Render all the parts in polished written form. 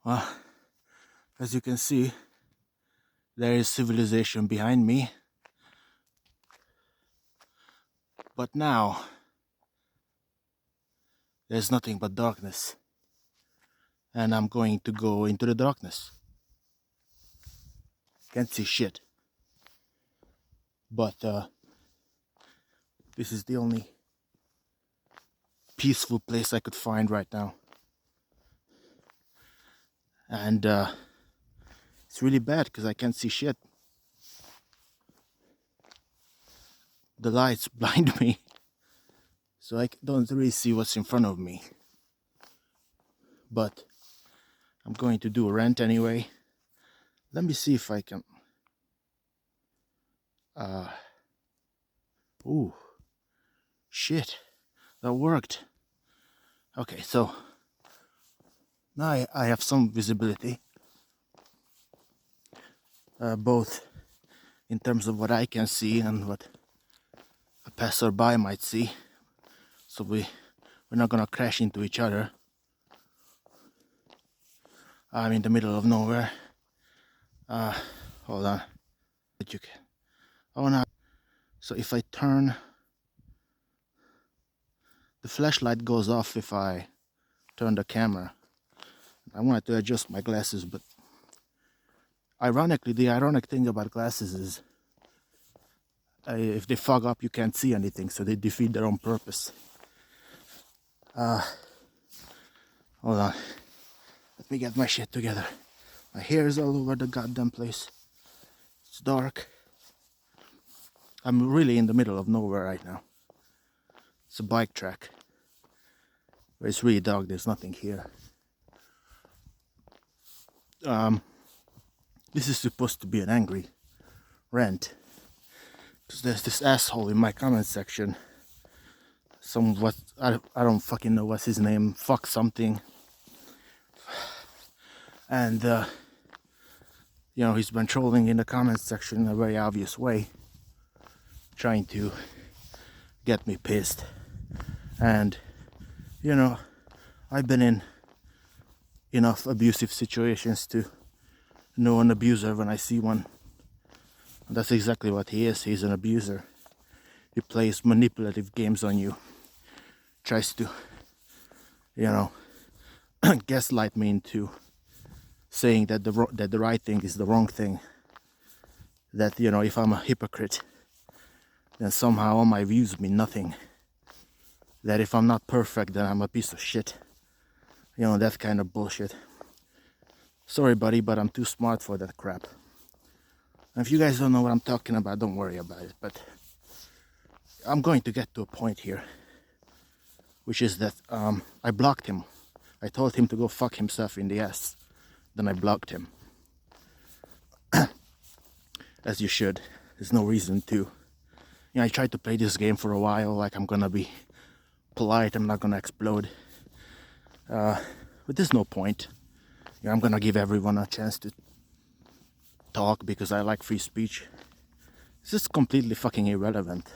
Well, as you can see, there is civilization behind me. But now, there's nothing but darkness. And I'm going to go into the darkness. Can't see shit. But this is the only peaceful place I could find right now. And it's really bad because I can't see shit. The lights blind me, so I don't really see what's in front of me. But I'm going to do a rant anyway. Let me see if I can. Ooh, shit, that worked. Okay, so now I have some visibility, both in terms of what I can see and what a passerby might see. So we're not gonna crash into each other. I'm in the middle of nowhere. Hold on. You can. Oh no. So if I turn, the flashlight goes off if I turn the camera. I wanted to adjust my glasses, but ironically, the ironic thing about glasses is if they fog up, you can't see anything, so they defeat their own purpose. Hold on. Let me get my shit together. My hair is all over the goddamn place. It's dark. I'm really in the middle of nowhere right now. It's a bike track. But it's really dark, there's nothing here. This is supposed to be an angry rant. Because there's this asshole in my comment section. I don't fucking know what's his name. Fuck something. And you know, he's been trolling in the comments section in a very obvious way, trying to get me pissed. And you know, I've been in enough abusive situations to know an abuser when I see one. And that's exactly what he is. He's an abuser. He plays manipulative games on you, tries to, you know, gaslight me into saying that the right thing is the wrong thing. That, you know, if I'm a hypocrite, then somehow all my views mean nothing. That if I'm not perfect, then I'm a piece of shit. You know, that kind of bullshit. Sorry, buddy, but I'm too smart for that crap. And if you guys don't know what I'm talking about, don't worry about it. But I'm going to get to a point here, which is that I blocked him. I told him to go fuck himself in the ass. Then I blocked him. As you should. There's no reason to. You know, I tried to play this game for a while, like I'm gonna be polite, I'm not gonna explode. But there's no point. You know, I'm gonna give everyone a chance to talk because I like free speech. This is completely fucking irrelevant.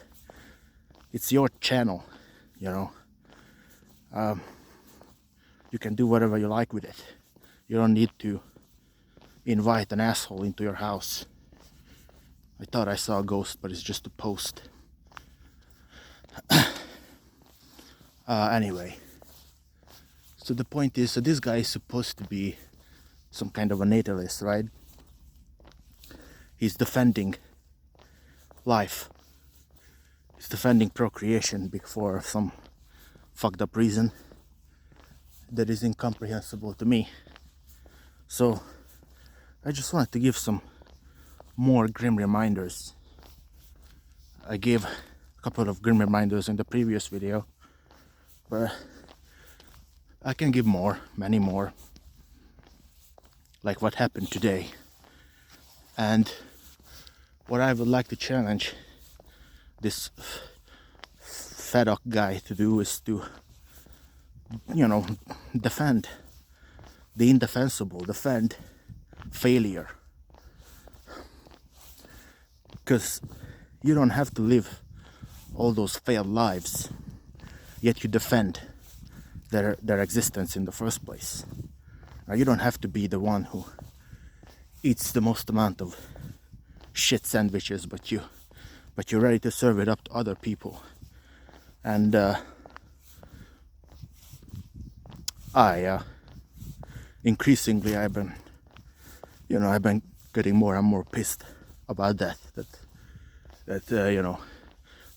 It's your channel, you know. You can do whatever you like with it. You don't need to invite an asshole into your house. I thought I saw a ghost, but it's just a post. Anyway. So the point is, so this guy is supposed to be some kind of a natalist, right? He's defending life. He's defending procreation for some fucked up reason that is incomprehensible to me. So I just wanted to give some more grim reminders. I gave a couple of grim reminders in the previous video, but I can give more, many more, like what happened today. And what I would like to challenge this fed up guy to do is to, you know, defend the indefensible, defend failure. Because you don't have to live all those failed lives, yet you defend their existence in the first place. Now, you don't have to be the one who eats the most amount of shit sandwiches, but you're ready to serve it up to other people. And increasingly I've been getting more and more pissed about that the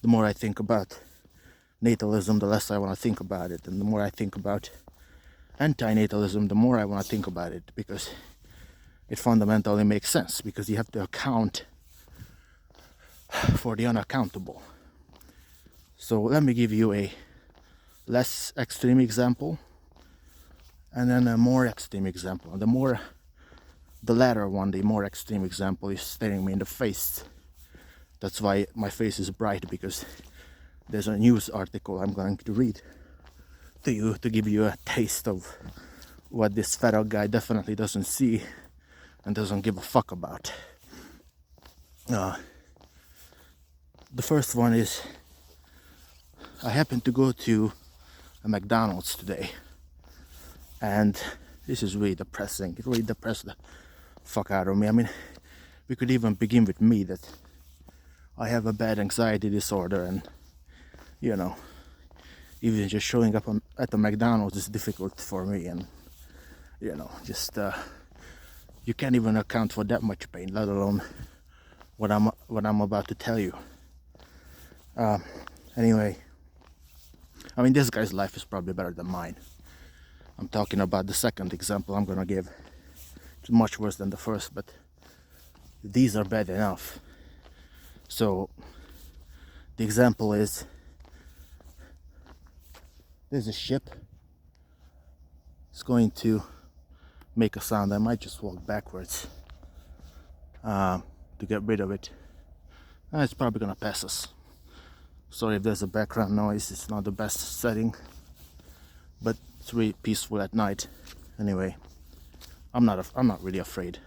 more I think about natalism, the less I want to think about it, and the more I think about anti-natalism, the more I want to think about it, because it fundamentally makes sense, because you have to account for the unaccountable. So let me give you a less extreme example and then a more extreme example. And the latter one, the more extreme example, is staring me in the face. That's why my face is bright, because there's a news article I'm going to read to you to give you a taste of what this federal guy definitely doesn't see and doesn't give a fuck about. The first one is, I happened to go to a McDonald's today, and this is really depressing. It really depressed the fuck out of me. I mean, we could even begin with me, that I have a bad anxiety disorder, and even just showing up at the McDonald's is difficult for me, and you can't even account for that much pain, let alone what I'm about to tell you. Anyway, I mean, this guy's life is probably better than mine. I'm talking about the second example I'm gonna give. It's much worse than the first, but these are bad enough. So the example is, there's a ship. It's going to make a sound. I might just walk backwards to get rid of it. It's probably gonna pass us. Sorry if there's a background noise. It's not the best setting, but it's really peaceful at night. Anyway, I'm not really afraid.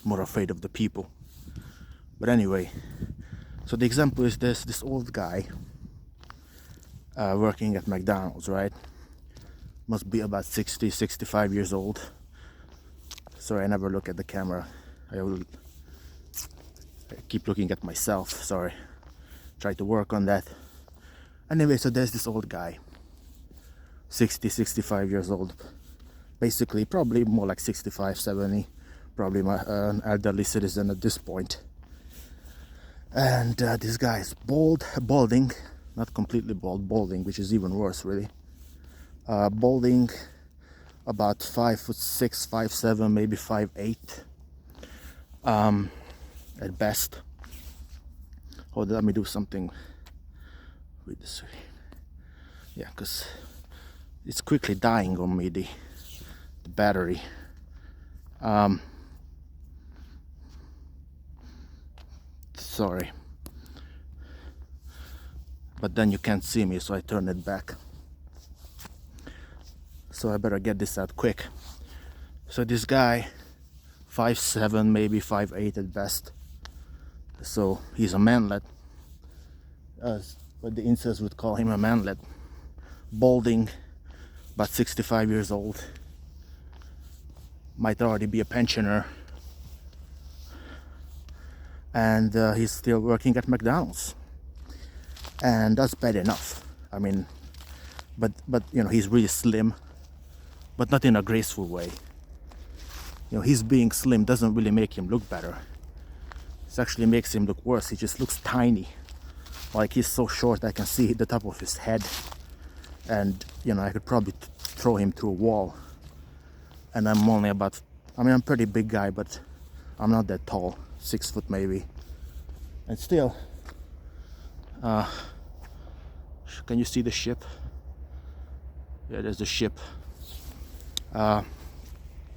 More afraid of the people. But anyway, so the example is this old guy working at McDonald's, right? Must be about 65 years old. Sorry, I never look at the camera. I keep looking at myself, sorry. Try to work on that. Anyway, so there's this old guy, 65 years old. Basically, probably more like 65, 70. Probably an elderly citizen at this point. And this guy is balding, not completely balding, which is even worse, really. Balding, about 5'6", 5'7", maybe 5'8", at best. Hold on, let me do something with this. Yeah, because it's quickly dying on me, the battery. Sorry, but then you can't see me, so I turn it back. So I better get this out quick. So this guy, 5'7", maybe 5'8" at best. So he's a manlet, as what the incels would call him, a manlet. Balding, about 65 years old. Might already be a pensioner. And he's still working at McDonald's. And that's bad enough. I mean, but he's really slim, but not in a graceful way. His being slim doesn't really make him look better. It actually makes him look worse. He just looks tiny. Like, he's so short I can see the top of his head. And, I could probably throw him through a wall. And I'm only about, I'm a pretty big guy, but I'm not that tall. 6 foot maybe. And still, can you see the ship? Yeah, there's the ship.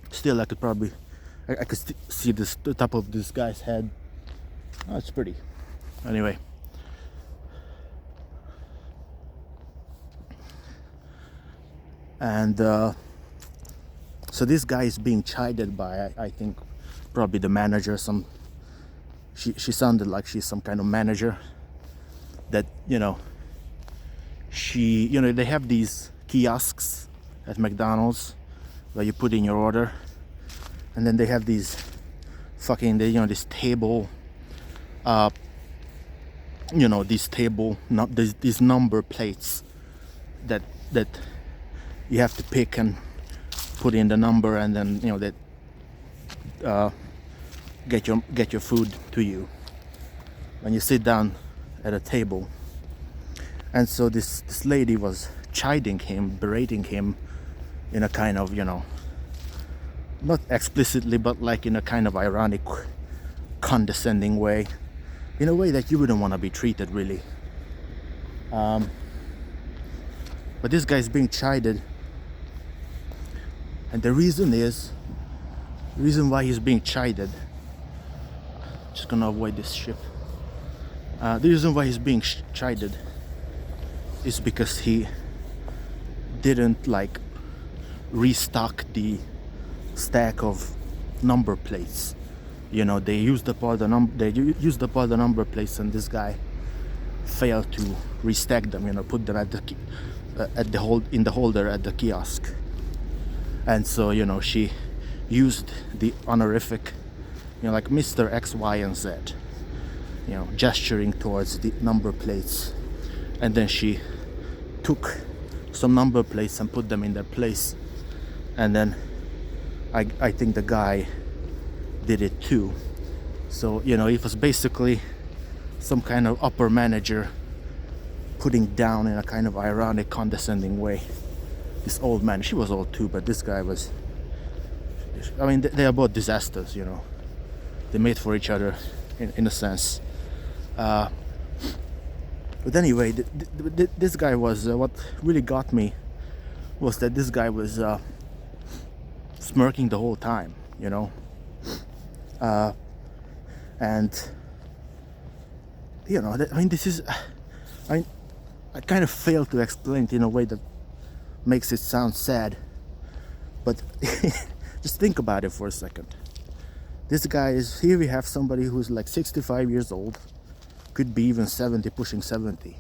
Still, I could probably, I could see the top of this guy's head. Oh, it's pretty. Anyway. And so this guy is being chided by, I think, probably the manager. She sounded like she's some kind of manager. That they have these kiosks at McDonald's, where you put in your order, and then they have these fucking, this table, these number plates that you have to pick and put in the number, and then that get your food to you when you sit down at a table. And so this lady was chiding him, berating him in a kind of, not explicitly, but like in a kind of ironic, condescending way, in a way that you wouldn't want to be treated, really. But this guy's being chided, and the reason why he's being chided, just gonna avoid this ship. The reason why he's being chided is because he didn't restock the stack of number plates. They used up all the number plates, and this guy failed to restack them. Put them in the holder at the kiosk. And so she used the honorific, like Mr. X, Y, and Z, gesturing towards the number plates, and then she took some number plates and put them in their place, and then I think the guy did it too. So it was basically some kind of upper manager putting down in a kind of ironic, condescending way this old man. She was old too, but this guy was, they are both disasters. They made for each other in a sense. But anyway, this guy was, what really got me was that this guy was smirking the whole time, and this is, I kind of failed to explain it in a way that makes it sound sad, but just think about it for a second. This guy is here. We have somebody who's like 65 years old, could be even 70, pushing 70,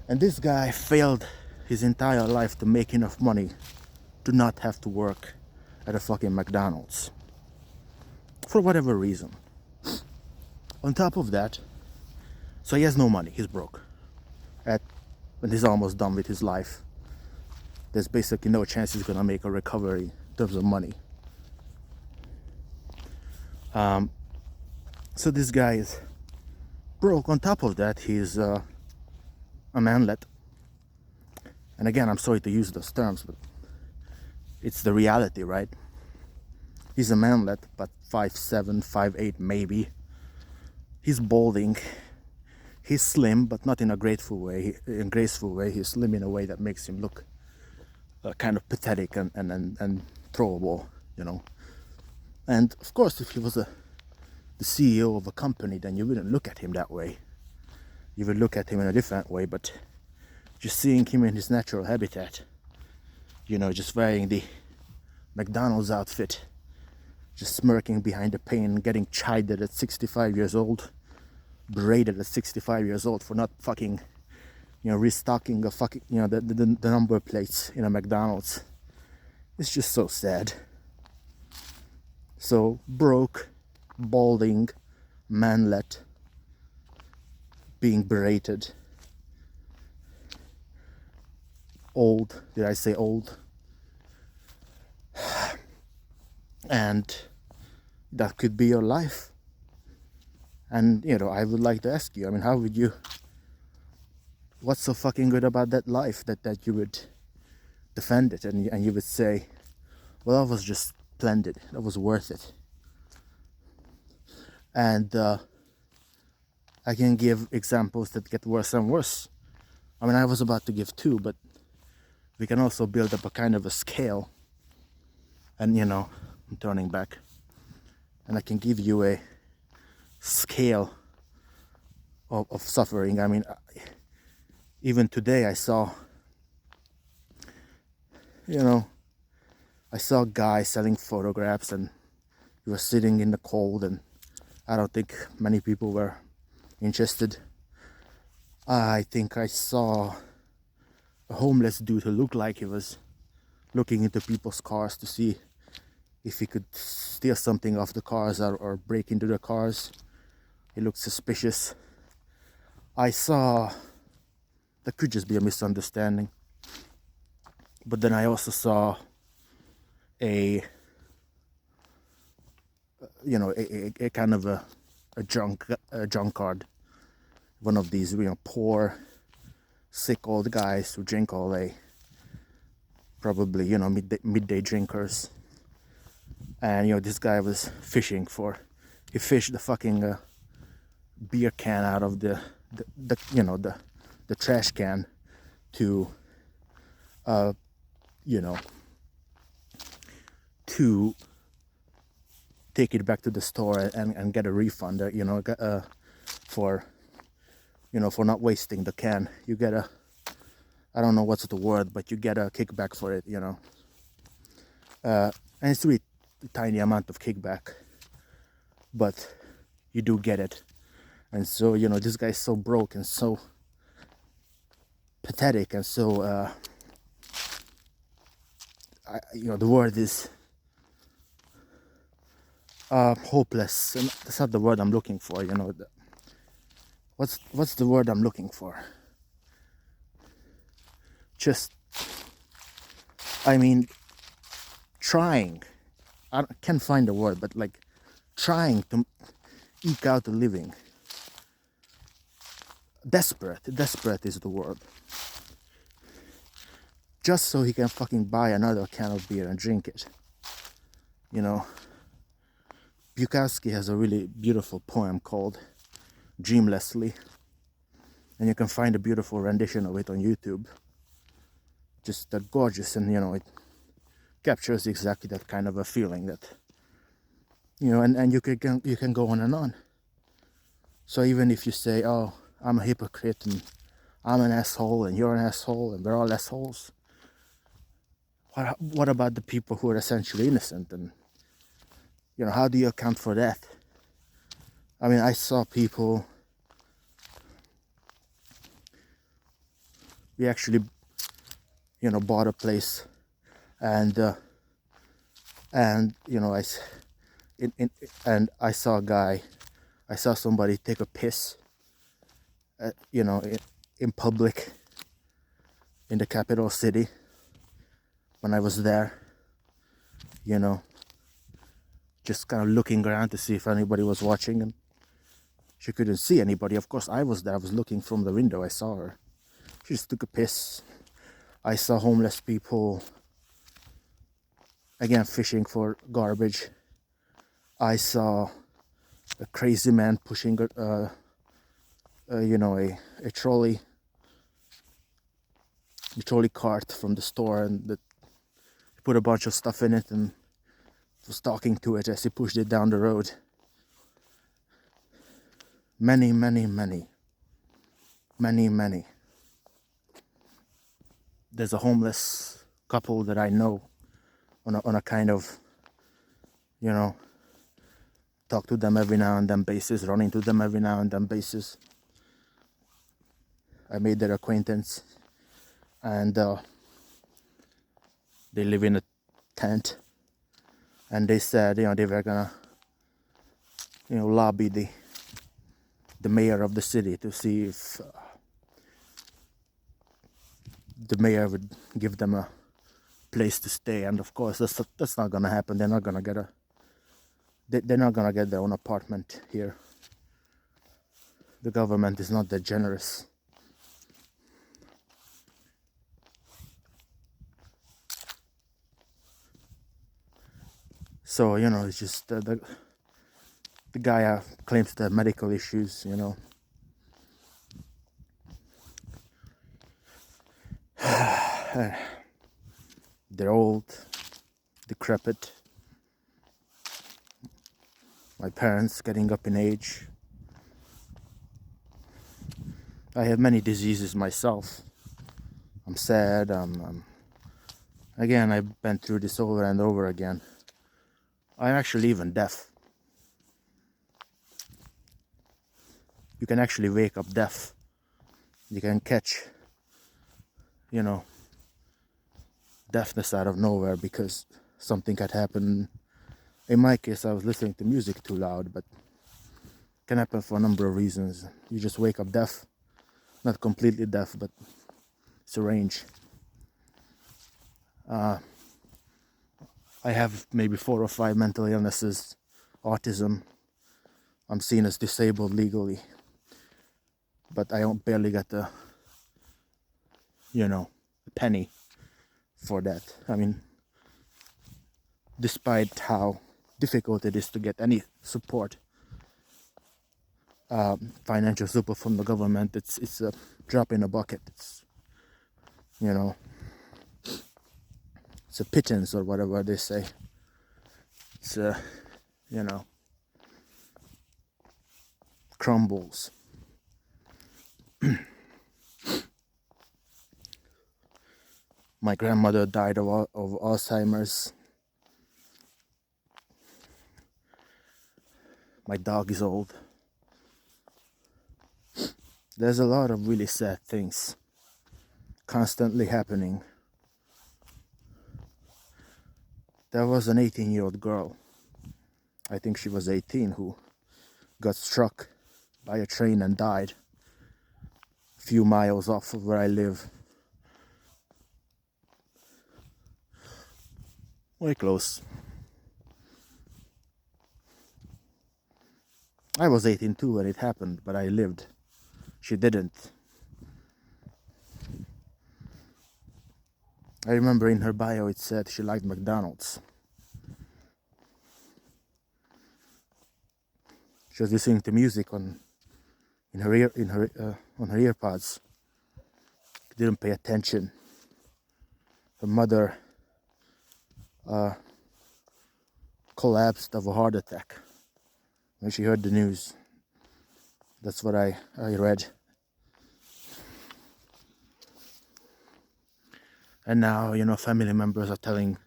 and this guy failed his entire life to make enough money to not have to work at a fucking McDonald's for whatever reason. On top of that, so he has no money, he's broke. When he's almost done with his life, there's basically no chance he's gonna make a recovery in terms of money. So this guy is broke. On top of that, he's a manlet. And again, I'm sorry to use those terms, but it's the reality, right? He's a manlet, but 5'7", 5'8", maybe. He's balding. He's slim, but not in a graceful way. He's slim in a way that makes him look kind of pathetic and throwable, And of course, if he was the CEO of a company, then you wouldn't look at him that way. You would look at him in a different way. But just seeing him in his natural habitat, just wearing the McDonald's outfit, just smirking behind the pane, getting chided at 65 years old, berated at 65 years old for not fucking, restocking a fucking, the number plates in a McDonald's. It's just so sad. So broke, balding, manlet, being berated, old. Did I say old? And that could be your life. And I would like to ask you, how would you, what's so fucking good about that life that you would defend it, and you would say, well, that was just splendid, that was worth it. And I can give examples that get worse and worse. I was about to give two, but we can also build up a kind of a scale. And I'm turning back, and I can give you a scale of suffering. Even today I saw a guy selling photographs, and he was sitting in the cold, and I don't think many people were interested. I think I saw a homeless dude who looked like he was looking into people's cars to see if he could steal something off the cars or break into the cars. He looked suspicious. I saw, that could just be a misunderstanding, but then I also saw a kind of a drunkard, one of these poor, sick old guys who drink all day, probably midday drinkers. And this guy was fishing he fished the fucking beer can out of the trash can to to take it back to the store and get a refund, for not wasting the can. You get I don't know what's the word, but you get a kickback for it, and it's really a tiny amount of kickback, but you do get it. And so this guy's so broke and so pathetic and so the word is hopeless, and that's not the word I'm looking for. What's the word I'm looking for? Just, trying. I can't find the word, but like trying to eke out a living. Desperate is the word. Just so he can fucking buy another can of beer and drink it. Bukowski has a really beautiful poem called Dreamlessly, and you can find a beautiful rendition of it on YouTube. Just gorgeous, and it captures exactly that kind of a feeling that and you can go on and on. So even if you say, oh, I'm a hypocrite and I'm an asshole and you're an asshole and we're all assholes, what about the people who are essentially innocent? And how do you account for that? I saw people, we actually bought a place, and I saw a guy, I saw somebody take a piss in public in the capital city when I was there, just kind of looking around to see if anybody was watching, and she couldn't see anybody. Of course I was there, I was looking from the window, I saw her. She just took a piss. I saw homeless people, again, fishing for garbage. I saw a crazy man pushing a trolley cart from the store, and that put a bunch of stuff in it and was talking to it as he pushed it down the road. Many. There's a homeless couple that I know on a kind of, talk to them every now and then basis, run into them every now and then basis. I made their acquaintance, and they live in a tent, and they said, they were gonna, lobby the mayor of the city to see if the mayor would give them a place to stay. And of course that's not gonna happen. They're not gonna get their own apartment here. The government is not that generous. So it's just the guy claims to have medical issues. They're old, decrepit. My parents getting up in age. I have many diseases myself. I'm sad. Again, I've been through this over and over again. I'm actually even deaf. You can actually wake up deaf. You can catch, deafness out of nowhere because something had happened. In my case, I was listening to music too loud, but it can happen for a number of reasons. You just wake up deaf, not completely deaf, but it's a range. I have maybe 4 or 5 mental illnesses, autism. I'm seen as disabled legally, but I don't barely get a penny for that. I mean, despite how difficult it is to get any support, financial support from the government, it's a drop in a bucket. It's it's a pittance or whatever they say. It's crumbles. My grandmother died of Alzheimer's. My dog is old. There's a lot of really sad things constantly happening. There was an 18-year-old girl, I think she was 18, who got struck by a train and died a few miles off of where I live. Way close. I was 18 too when it happened, but I lived. She didn't. I remember in her bio it said she liked McDonald's. She was listening to music on her earpods. Didn't pay attention. Her mother collapsed of a heart attack when she heard the news. That's what I read. And now, family members are telling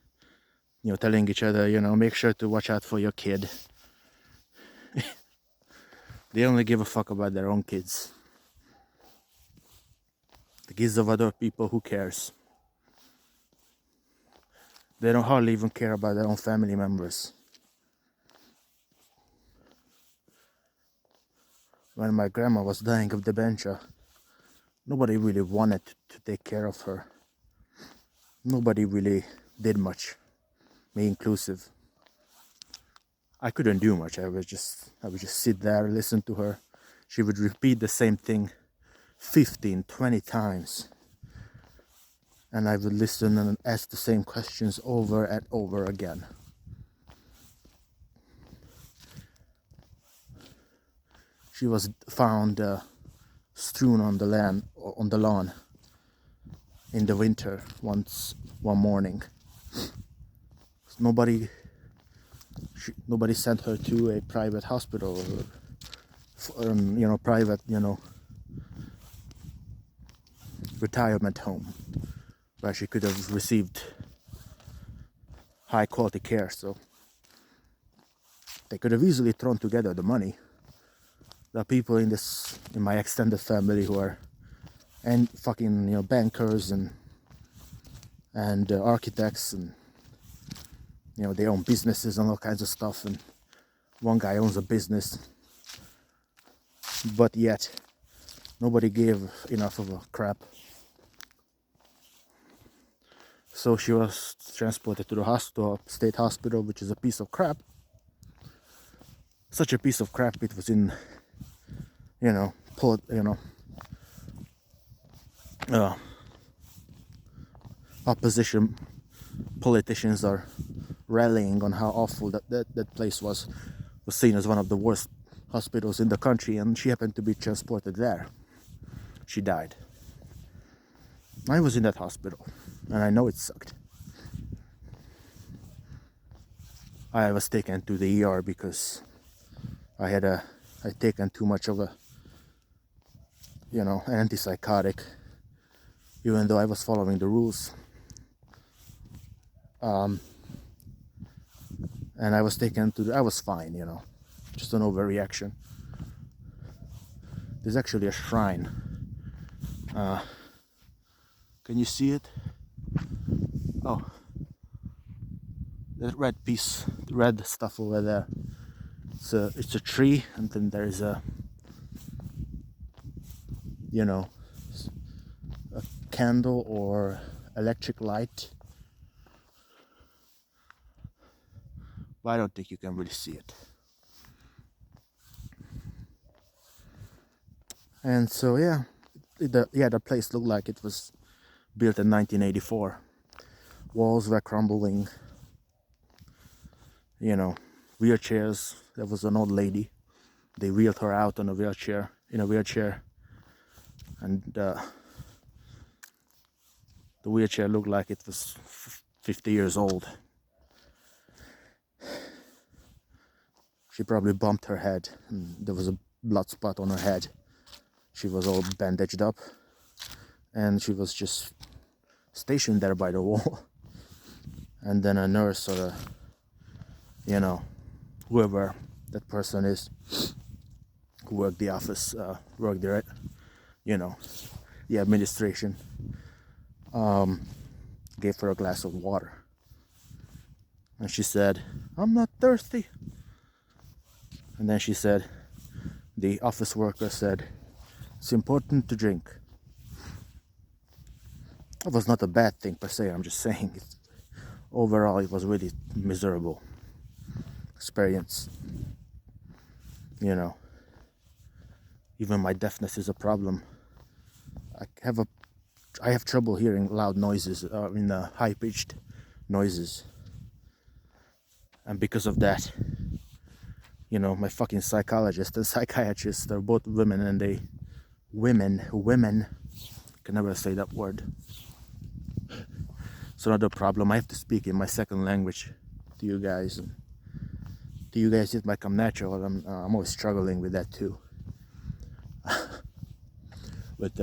each other, make sure to watch out for your kid. They only give a fuck about their own kids. The kids of other people, who cares? They don't hardly even care about their own family members. When my grandma was dying of dementia, nobody really wanted to take care of her. Nobody really did much, me inclusive. I couldn't do much. I would just sit there, listen to her. She would repeat the same thing 15, 20 times. And I would listen and ask the same questions over and over again. She was found strewn on the lawn in the winter one morning. Nobody sent her to a private hospital or private retirement home where she could have received high quality care. So they could have easily thrown together the money. There are people in my extended family who are fucking bankers and architects, and they own businesses and all kinds of stuff, and one guy owns a business, but yet nobody gave enough of a crap. So she was transported to the state hospital, which is a piece of crap. Such a piece of crap, it was in opposition politicians are rallying on how awful that place was seen as one of the worst hospitals in the country, and she happened to be transported there. She died. I was in that hospital, and I know it sucked. I was taken to the ER because I'd taken too much of an antipsychotic, even though I was following the rules. And I was taken I was fine, just an overreaction. There's actually a shrine. Can you see it? Oh, the red piece, the red stuff over there. It's a tree, and then there's a, you know, a candle or electric light. But I don't think you can really see it. And so yeah, the place looked like it was built in 1984. Walls were crumbling. You know, wheelchairs. There was an old lady. They wheeled her out in a wheelchair, and the wheelchair looked like it was 50 years old. She probably bumped her head, and there was a blood spot on her head. She was all bandaged up, and she was just stationed there by the wall. And then a nurse or whoever that person is who worked the office, worked there, the administration, gave her a glass of water. And she said, "I'm not thirsty." And then she said, the office worker said, "It's important to drink." It was not a bad thing per se, I'm just saying. Overall, it was really miserable experience. Even my deafness is a problem. I have trouble hearing loud noises, high-pitched noises. And because of that, my fucking psychologist and psychiatrist are both women, and women can never say that word. It's another problem. I have to speak in my second language to you guys. And to you guys, it might come natural. I'm always struggling with that too. But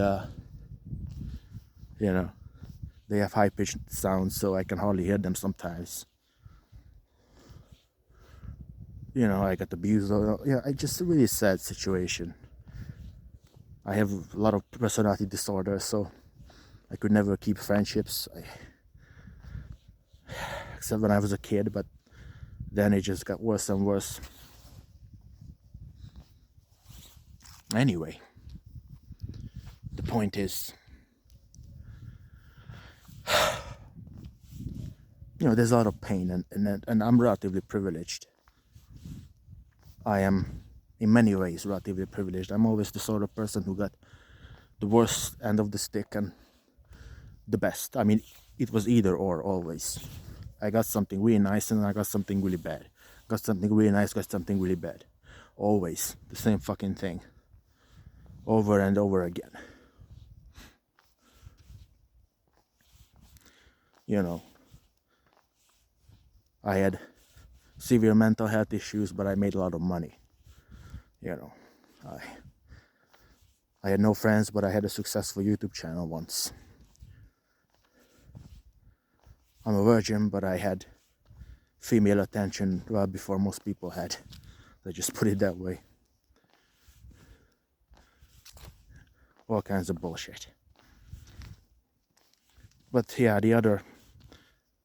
they have high-pitched sounds, so I can hardly hear them sometimes. I got abused. It's just a really sad situation. I have a lot of personality disorder, so I could never keep friendships. Except when I was a kid, but then it just got worse and worse. Anyway, the point is, there's a lot of pain, and I'm relatively privileged. I am, in many ways, relatively privileged. I'm always the sort of person who got the worst end of the stick and the best. I mean, it was either or always. I got something really nice and I got something really bad. Got something really nice, got something really bad. Always the same fucking thing. Over and over again. I had severe mental health issues, but I made a lot of money. I had no friends, but I had a successful YouTube channel once. I'm a virgin, but I had female attention well before most people had. Let's just put it that way. All kinds of bullshit. But yeah, the other,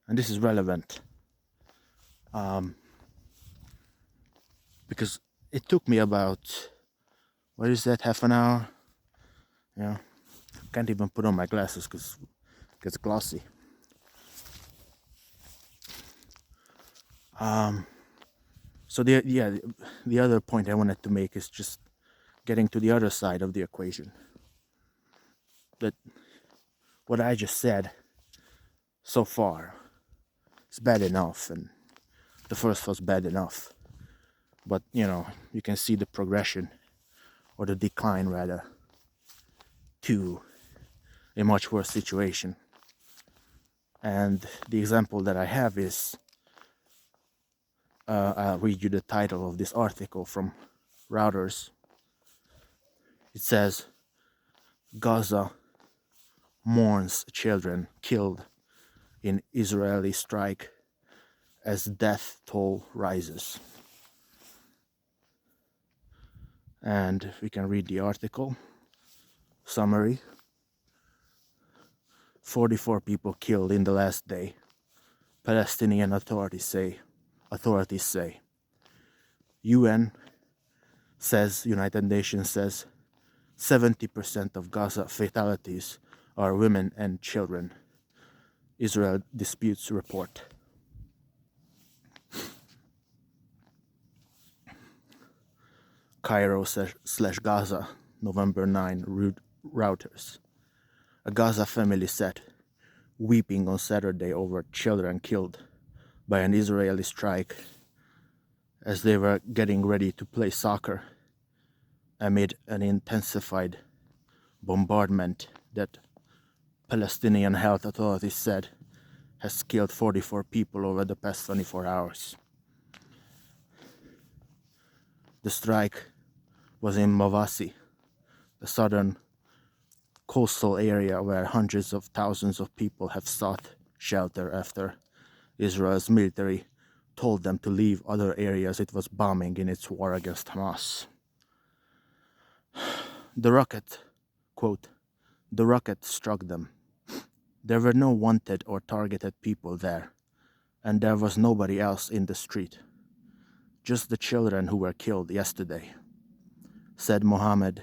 and this is relevant, because it took me about, what is that, half an hour? Can't even put on my glasses because it gets glossy. So the other point I wanted to make is just getting to the other side of the equation. That what I just said so far is bad enough, and the first was bad enough. But you can see the progression, or the decline rather, to a much worse situation. And the example that I have is, I'll read you the title of this article from Reuters. It says, "Gaza mourns children killed in Israeli strike as death toll rises." And we can read the article. Summary: 44 people killed in the last day Palestinian authorities say. UN says, United Nations says, 70% of Gaza fatalities are women and children. Israel disputes report. Cairo/Gaza, November 9, Reuters. A Gaza family said, weeping on Saturday over children killed by an Israeli strike as they were getting ready to play soccer amid an intensified bombardment that Palestinian health authorities said has killed 44 people over the past 24 hours. The strike was in Mavasi, the southern coastal area where hundreds of thousands of people have sought shelter after Israel's military told them to leave other areas it was bombing in its war against Hamas. The rocket, quote, the rocket struck them. There were no wanted or targeted people there, and there was nobody else in the street. Just the children who were killed yesterday, said Mohammed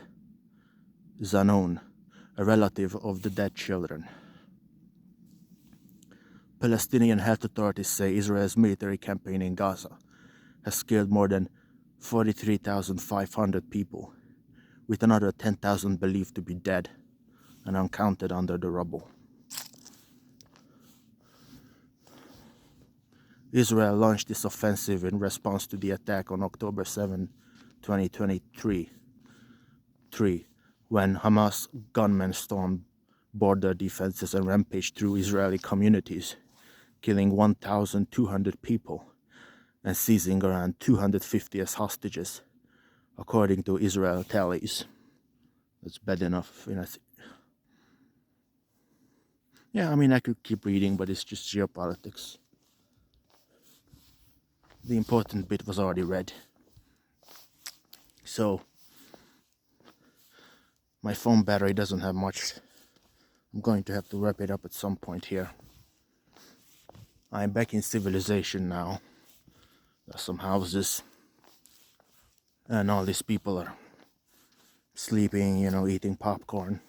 Zanoun, a relative of the dead children. Palestinian health authorities say Israel's military campaign in Gaza has killed more than 43,500 people, with another 10,000 believed to be dead and uncounted under the rubble. Israel launched this offensive in response to the attack on October 7, 2023, when Hamas gunmen stormed border defenses and rampaged through Israeli communities, killing 1,200 people and seizing around 250 as hostages, according to Israel tallies. That's bad enough. Yeah, I mean, I could keep reading, but it's just geopolitics. The important bit was already read. So, my phone battery doesn't have much. I'm going to have to wrap it up at some point here. I'm back in civilization now. There's some houses. And all these people are sleeping, eating popcorn.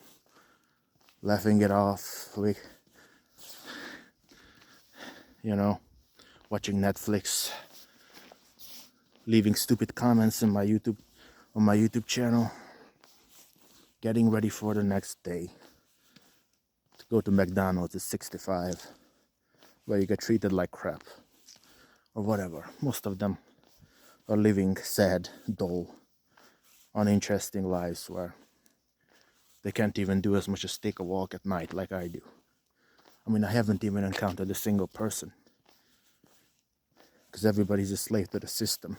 Laughing it off. Watching Netflix. Leaving stupid comments on my YouTube channel. Getting ready for the next day. To go to McDonald's at 65, where you get treated like crap. Or whatever. Most of them are living sad, dull, uninteresting lives where they can't even do as much as take a walk at night like I do. I mean, I haven't even encountered a single person. Because everybody's a slave to the system.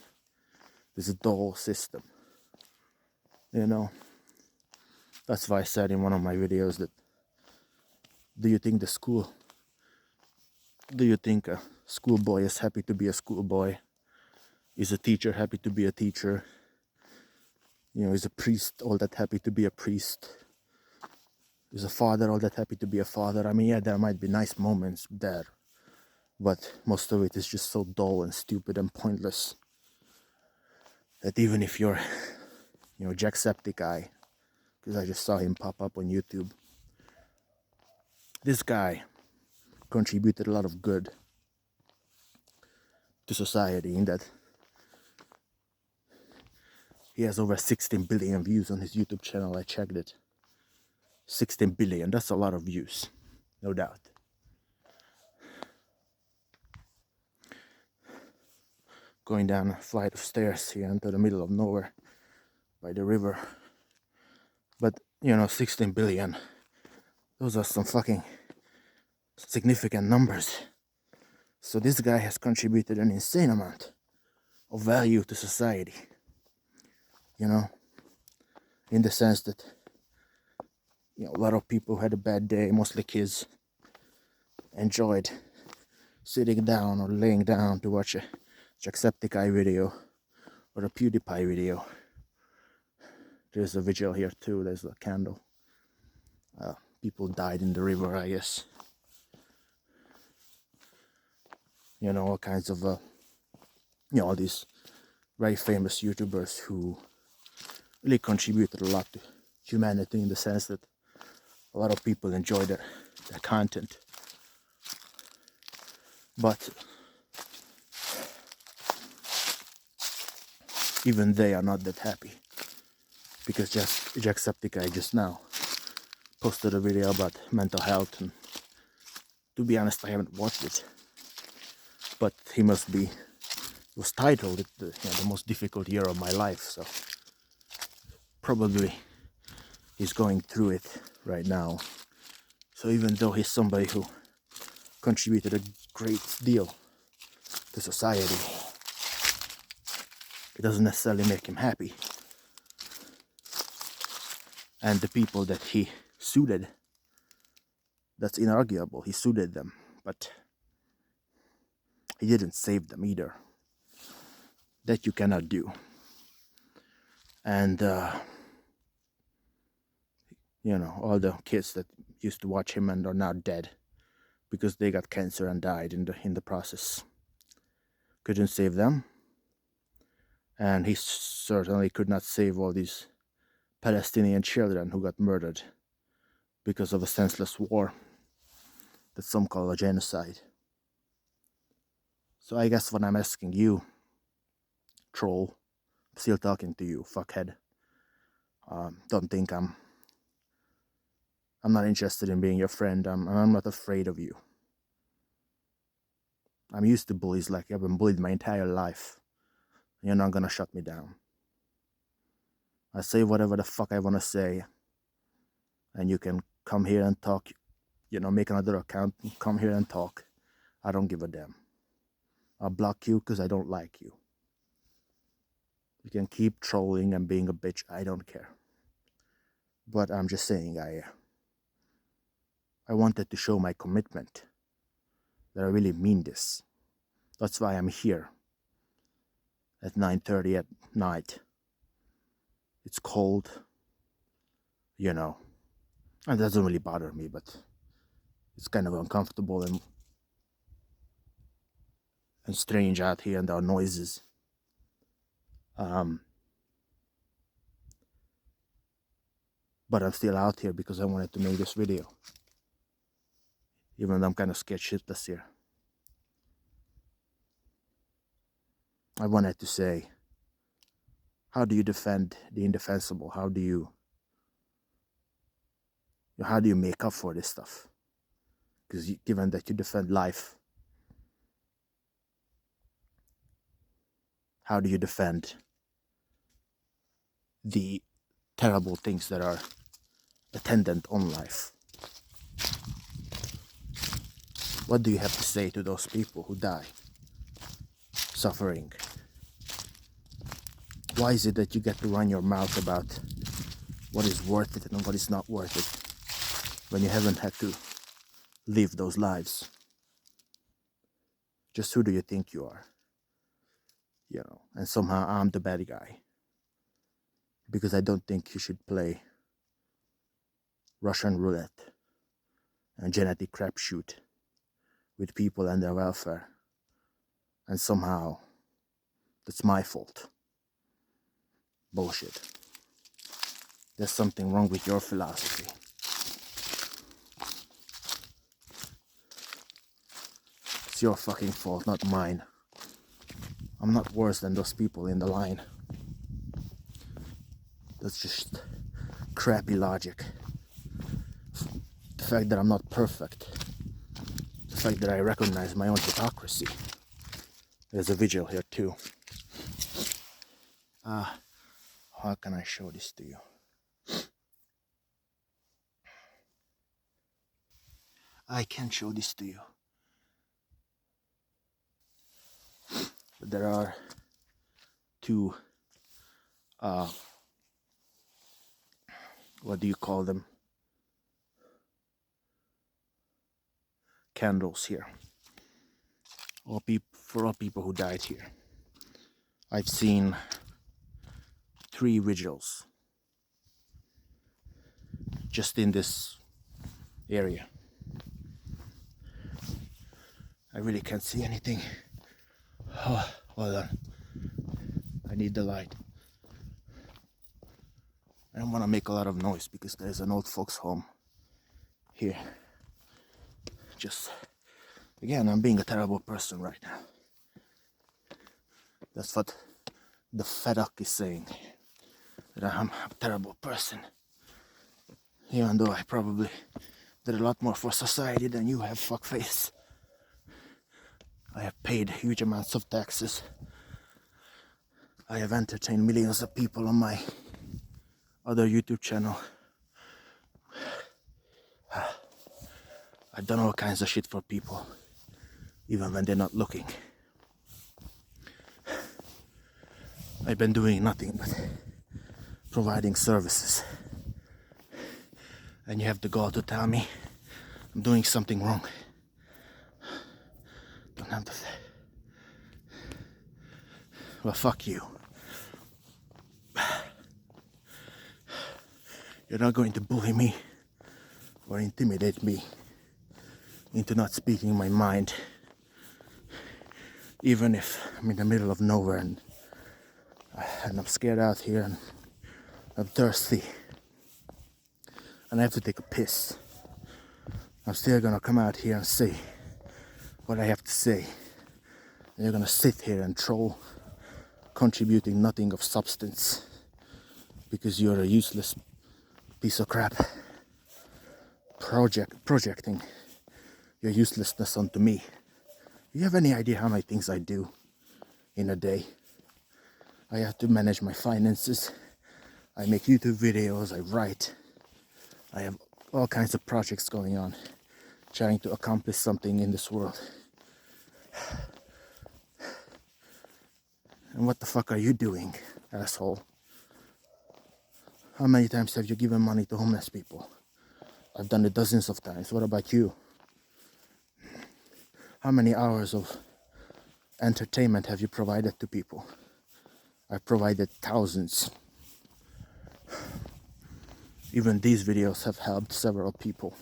This dull system. That's why I said in one of my videos that do you think a schoolboy is happy to be a schoolboy? Is a teacher happy to be a teacher? Is a priest all that happy to be a priest? Is a father all that happy to be a father? I mean, yeah, there might be nice moments there, but most of it is just so dull and stupid and pointless that even if you're, Jacksepticeye, because I just saw him pop up on YouTube, this guy contributed a lot of good to society in that he has over 16 billion views on his YouTube channel. I checked it. 16 billion, that's a lot of views, no doubt. Going down a flight of stairs here into the middle of nowhere by the river. But, 16 billion, those are some fucking significant numbers. So this guy has contributed an insane amount of value to society. In the sense that, a lot of people who had a bad day, mostly kids, enjoyed sitting down or laying down to watch a Jacksepticeye video or a PewDiePie video. There's a vigil here too, there's a candle. People died in the river, I guess. you know, all kinds of all these very famous YouTubers who really contributed a lot to humanity, in the sense that a lot of people enjoy their content, but even they are not that happy, because Jacksepticeye just now posted a video about mental health, and to be honest, I haven't watched it, but he must be, was titled the most difficult year of my life, so probably he's going through it right now. So even though he's somebody who contributed a great deal to society, it doesn't necessarily make him happy. And the people that he suited, that's inarguable, he suited them, but he didn't save them either. That you cannot do. And you know, all the kids that used to watch him and are now dead because they got cancer and died in the process, couldn't save them. And he certainly could not save all these Palestinian children who got murdered because of a senseless war that some call a genocide. So I guess what I'm asking you, troll, I'm still talking to you, fuckhead. Don't think I'm not interested in being your friend. I'm not afraid of you. I'm used to bullies, like I've been bullied my entire life. You're not gonna shut me down. I say whatever the fuck I wanna say, and you can come here and talk, you know, make another account and come here and talk. I don't give a damn. I'll block you because I don't like you. You can keep trolling and being a bitch, I don't care. But I'm just saying, I wanted to show my commitment, that I really mean this. That's why I'm here at 9:30 at night. It's cold, you know. It doesn't really bother me, but it's kind of uncomfortable and strange out here, and there are noises. But I'm still out here because I wanted to make this video, even though I'm kind of scared shitless here. I wanted to say, how do you defend the indefensible? How do you make up for this stuff? Because given that you defend life, how do you defend the terrible things that are attendant on life? What do you have to say to those people who die, suffering? Why is it that you get to run your mouth about what is worth it and what is not worth it, when you haven't had to live those lives? Just who do you think you are? You know, and somehow I'm the bad guy, because I don't think you should play Russian roulette and genetic crapshoot with people and their welfare, and somehow that's my fault. Bullshit. There's something wrong with your philosophy. It's your fucking fault, not mine. I'm not worse than those people in the line. That's just crappy logic. The fact that I'm not perfect, the fact that I recognize my own hypocrisy. There's a vigil here too. How can I show this to you? I can show this to you. But there are two, what do you call them? Candles here. For all people who died here. I've seen 3 vigils just in this area. I really can't see anything. Oh, hold on. I need the light. I don't want to make a lot of noise because there's an old folks home here. Just, again, I'm being a terrible person right now. That's what the FedUp is saying. That I'm a terrible person. Even though I probably did a lot more for society than you have, fuckface. I have paid huge amounts of taxes. I have entertained millions of people on my other YouTube channel. I've done all kinds of shit for people, even when they're not looking. I've been doing nothing but providing services. And you have the gall to tell me I'm doing something wrong. Don't have to say. Well, fuck you. You're not going to bully me or intimidate me into not speaking my mind, even if I'm in the middle of nowhere and I'm scared out here and I'm thirsty and I have to take a piss. I'm still gonna come out here and say what I have to say. And you're gonna sit here and troll, contributing nothing of substance because you're a useless piece of crap, projecting your uselessness onto me. Do you have any idea how many things I do in a day? I have to manage my finances. I make YouTube videos, I write. I have all kinds of projects going on, trying to accomplish something in this world. And what the fuck are you doing, asshole? How many times have you given money to homeless people? I've done it dozens of times. What about you? How many hours of entertainment have you provided to people? I've provided thousands. Even these videos have helped several people.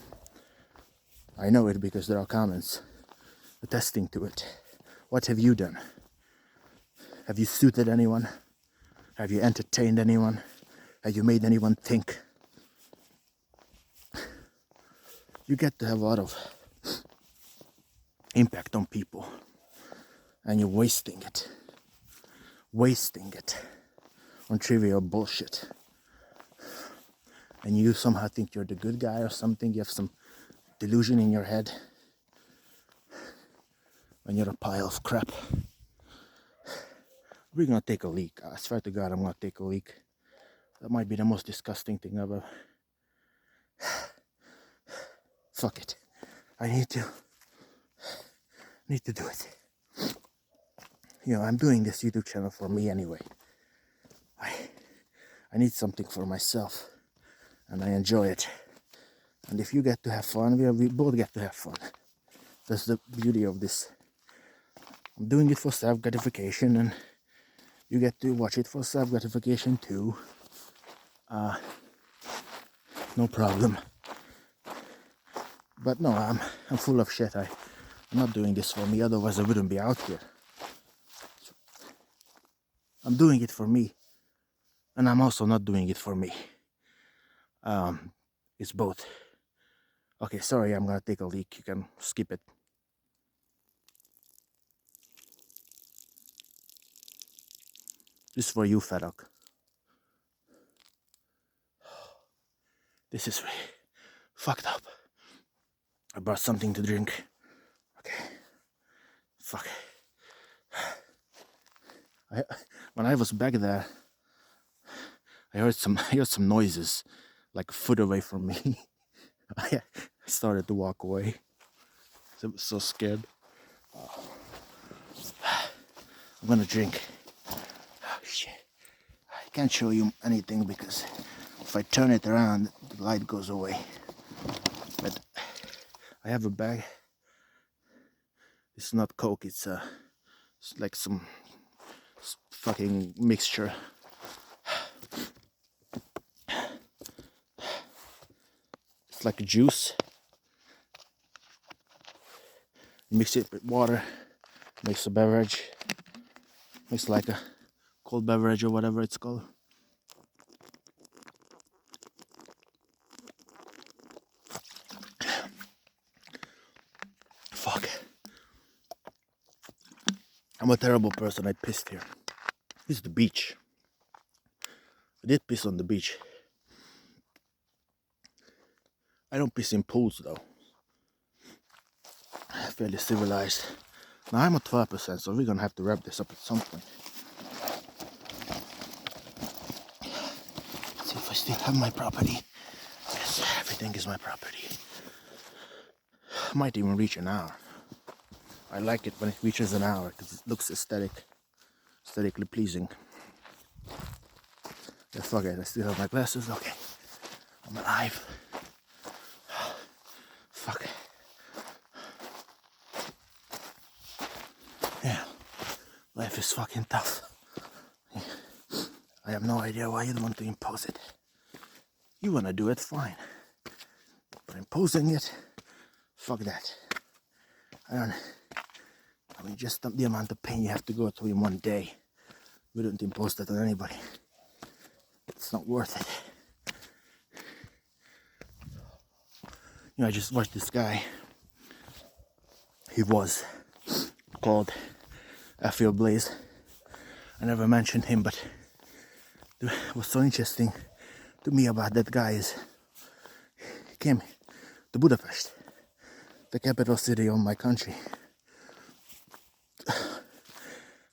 I know it because there are comments attesting to it. What have you done? Have you suited anyone? Have you entertained anyone? Have you made anyone think? You get to have a lot of impact on people, and you're wasting it on trivial bullshit. And you somehow think you're the good guy or something. You have some delusion in your head when you're a pile of crap. We're gonna take a leak. I swear to God, I'm gonna take a leak. That might be the most disgusting thing ever. Fuck it. I need to do it. You know, I'm doing this YouTube channel for me anyway. I need something for myself, and I enjoy it. And if you get to have fun, we both get to have fun. That's the beauty of this. I'm doing it for self-gratification, and you get to watch it for self-gratification too. No problem. But no, I'm full of shit. I'm not doing this for me, otherwise I wouldn't be out here. I'm doing it for me, and I'm also not doing it for me. It's both. Okay, sorry, I'm gonna take a leak. You can skip it. This is for you, Fedok. This is really fucked up. I brought something to drink. Okay. Fuck. When I was back there, I heard some noises like a foot away from me. I started to walk away. I was so scared. I'm gonna drink. Oh shit. I can't show you anything because if I turn it around, the light goes away. But I have a bag. It's not Coke, it's like some fucking mixture. It's like a juice. mix it with water, makes a beverage, makes like a cold beverage or whatever it's called. Fuck. I'm a terrible person. I pissed here. This is the beach. I did piss on the beach. I don't piss in pools though. Fairly civilized. Now I'm at 12%, so we're gonna have to wrap this up at some point. Let's see if I still have my property. Yes, everything is my property. Might even reach an hour. I like it when it reaches an hour because it looks aesthetically pleasing. Yeah, fuck it, I still have my glasses. Okay, I'm alive. Fuck. Yeah, life is fucking tough. Yeah. I have no idea why you don't want to impose it. You wanna do it, fine. But imposing it, fuck that. Just the amount of pain you have to go through in one day. We don't impose that on anybody. It's not worth it. You know, I just watched this guy. He was called F.L. Blaze. I never mentioned him, but what's so interesting to me about that guy is he came to Budapest, the capital city of my country,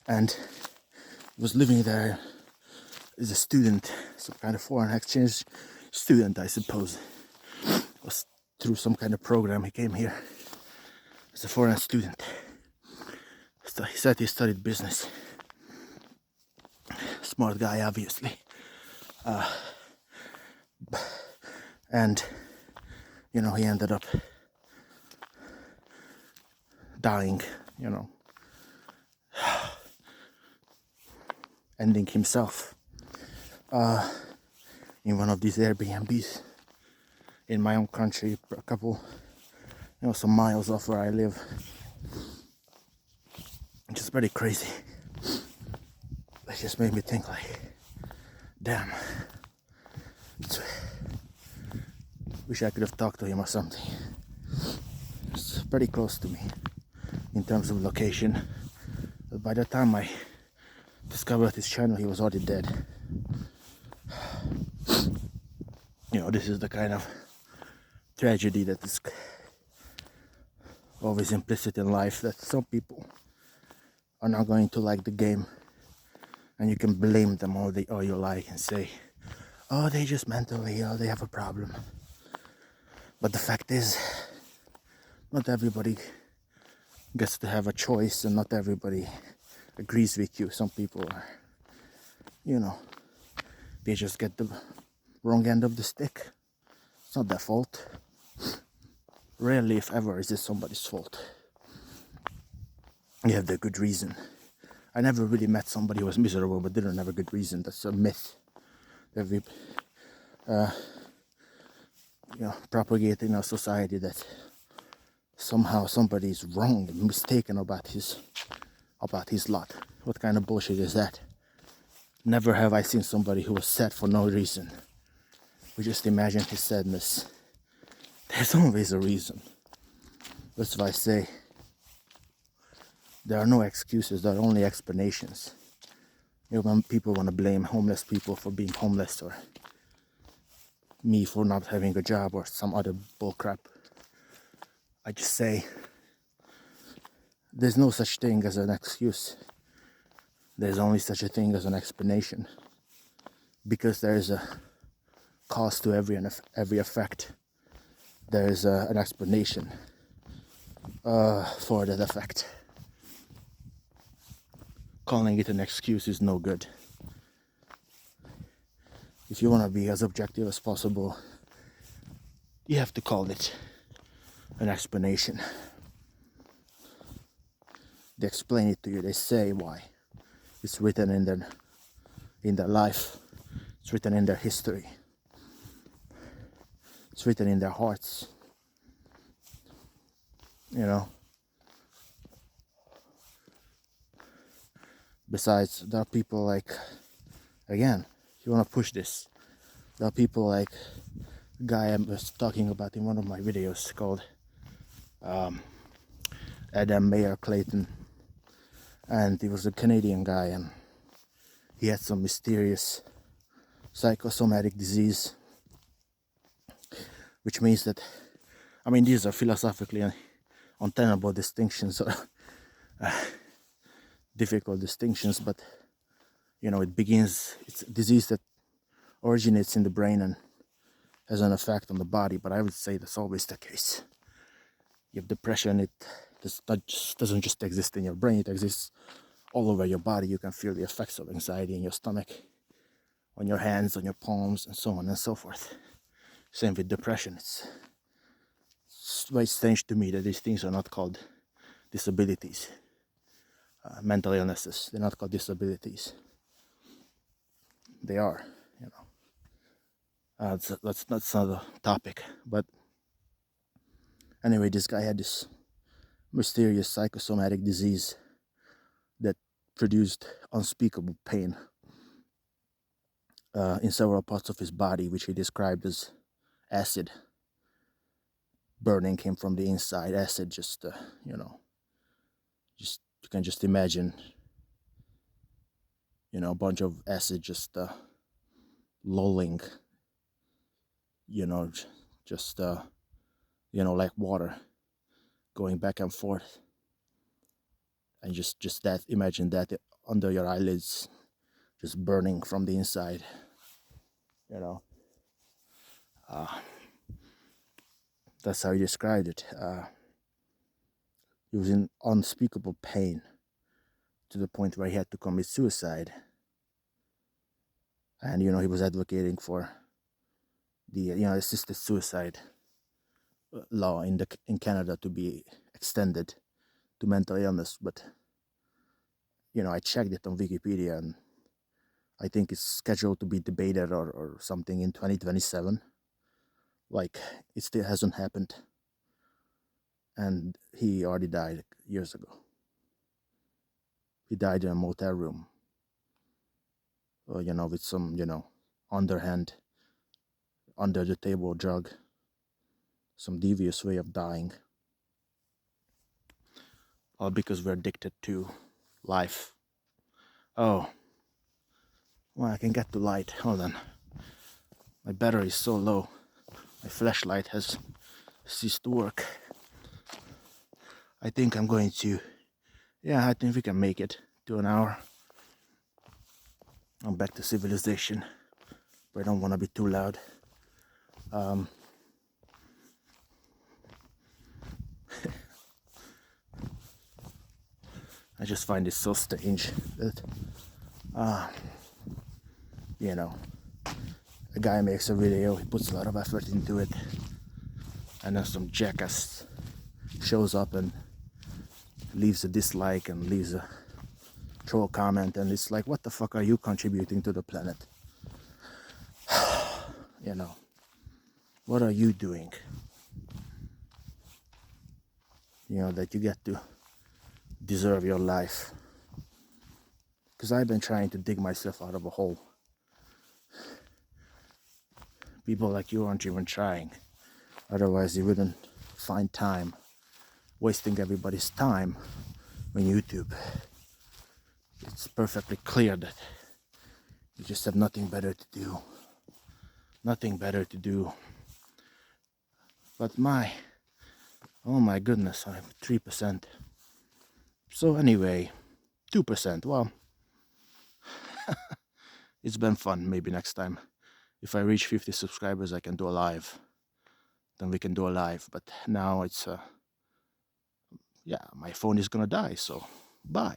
and was living there as a student, some kind of foreign exchange student, I suppose. Was through some kind of program he came here as a foreign student. So he said he studied business. Smart guy, obviously. And you know, he ended up dying, you know, ending himself in one of these Airbnbs in my own country, a couple, you know, some miles off where I live. Which is pretty crazy. It just made me think like, damn, wish I could have talked to him or something. It's pretty close to me in terms of location. But by the time I discovered his channel, he was already dead. You know, this is the kind of tragedy that is always implicit in life, that some people are not going to like the game, and you can blame them all you like and say, oh, they just mentally ill, they have a problem. But the fact is, not everybody gets to have a choice, and not everybody agrees with you. Some people are, you know, they just get the wrong end of the stick. It's not their fault. Rarely, if ever, is it somebody's fault. You have the good reason. I never really met somebody who was miserable but didn't have a good reason. That's a myth that we propagate in our society, that somehow somebody is wrong and mistaken about his lot. What kind of bullshit is that? Never have I seen somebody who was sad for no reason. We just imagine his sadness. There's always a reason. That's why I say there are no excuses, there are only explanations. You know, when people want to blame homeless people for being homeless, or me for not having a job, or some other bullcrap, I just say there's no such thing as an excuse. There's only such a thing as an explanation, because there is a cause to every effect. There is an explanation for that effect. Calling it an excuse is no good. If you want to be as objective as possible, you have to call it an explanation. They explain it to you, they say why. It's written in their life. It's written in their history. It's written in their hearts. You know, Besides, there are people like, again, if you want to push this, there are people like the guy I was talking about in one of my videos called Adam Mayer Clayton, and he was a Canadian guy, and he had some mysterious psychosomatic disease, which means that, I mean, these are philosophically untenable distinctions, or difficult distinctions, but you know, it's a disease that originates in the brain and has an effect on the body. But I would say that's always the case. You have depression, it doesn't just exist in your brain, it exists all over your body. You can feel the effects of anxiety in your stomach, on your hands, on your palms, and so on and so forth. Same with depression. It's very strange to me that these things are not called disabilities, mental illnesses. They're not called disabilities. They are, you know. That's not a topic. But anyway, this guy had this mysterious psychosomatic disease that produced unspeakable pain in several parts of his body, which he described as acid. Burning him from the inside. Acid, just you know, just you can just imagine, you know, a bunch of acid just lolling, you know, just you know, like water going back and forth, and just that, imagine that under your eyelids, just burning from the inside, you know. That's how he described it. He was in unspeakable pain to the point where he had to commit suicide. And you know, he was advocating for the, you know, assisted suicide law in Canada to be extended to mental illness. But you know, I checked it on Wikipedia, and I think it's scheduled to be debated or something in 2027. Like, it still hasn't happened, and he already died years ago. He died in a motel room, you know, with some, you know, underhand, under the table drug, some devious way of dying, all because we're addicted to life. Oh, well, I can get to light. Hold on, my battery is so low. My flashlight has ceased to work. I think I'm going to, yeah, I think we can make it to an hour. I'm back to civilization, but I don't want to be too loud. I just find it so strange that, you know, a guy makes a video, he puts a lot of effort into it, and then some jackass shows up and leaves a dislike and leaves a troll comment, and it's like, what the fuck are you contributing to the planet? You know, what are you doing? You know, that you get to deserve your life. Because I've been trying to dig myself out of a hole. People like you aren't even trying. Otherwise you wouldn't find time wasting everybody's time on YouTube. It's perfectly clear that you just have nothing better to do. Nothing better to do. But oh my goodness, I'm 3%. So anyway, 2%, well, it's been fun. Maybe next time, if I reach 50 subscribers, I can do a live. Then we can do a live. But now it's, yeah, my phone is gonna die, so bye.